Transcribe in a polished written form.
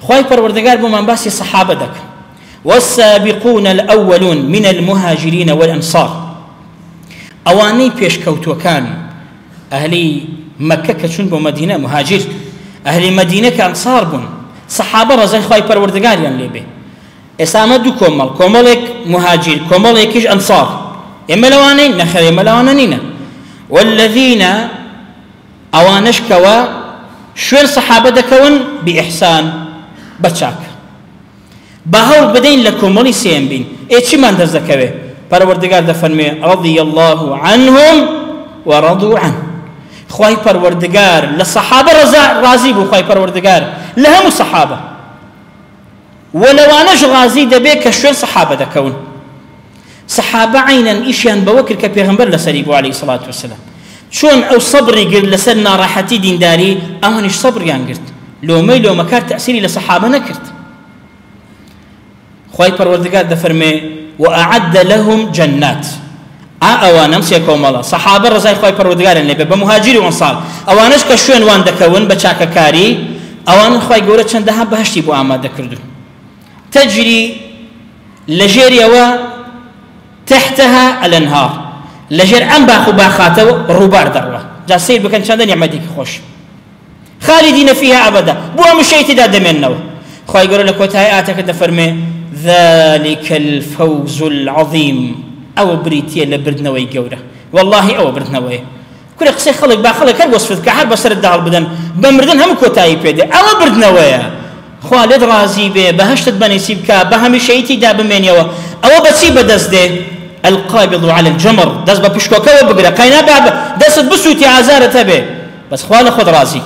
خواهی پروردگار بو من باسی صحابه دک والسابقون الأولون من المهاجرين والأنصار أواني بيشكوتوكان أهلي مكة كشون بو مدينة مهاجر أهلي مدينة كأنصار بون صحابة رزاي خواهي پروردگار ين ليبه اسامه دو كوملك مهاجر كوملكيش أنصار إما لوانين نخير إما لوانين والذين أوانش كوا شوين صحابة دكون بإحسان بچاك بهور بدين لكم ولي سيم بين ايش ما انت زكوه پروردگار دفرمي رضي الله عنهم ورضوا عنه خواهي پروردگار للصحابة راضي بو خواهي پروردگار لهم الصحابة ولو انش غازي دبيك شوين صحابة دكون صحابة عينا إيشان بوكر كبيغمبر لسريبو عليه الصلاة والسلام شون أو صبري قر لسرنا راحتي دين داري أهونش صبر ينقرت لو مي لو مكار تأثيري لصحابة نكرت خواهي پروردگار دفرمي وأعد لهم جنات أوانم سيكوم الله صحابة رزاي خواهي پروردگار اللي بمهاجر وانصار أوانش كشون وان دكون بچاك كاري أوان خواهي قولة چندها بهشتي بو آماد كردو تجري لجيريا و تحتها الانهار لجر ام باخو باخاته روبار دروه جا سير بكن شان نعمتك خوش خالدين فيها ابدا بو مشيت داد منو خوي يقول لك وتاي اتك دفرمي ذلك الفوز العظيم او بريتي لبردنوي جوره والله او بردنوي كل قصي خلق باخلق هل وصفتك حرب بسر الدهر بدن بمردن هم كوتاي بيدي او بردنوي خالد رازي به بهشت بنسيبك بهم شيتي داب منيو او بسيب دزده القابض على الجمر دز ببشكوكا وبقرا قينا باب دست بسوتي عزارة به بس خوال خذ رازيك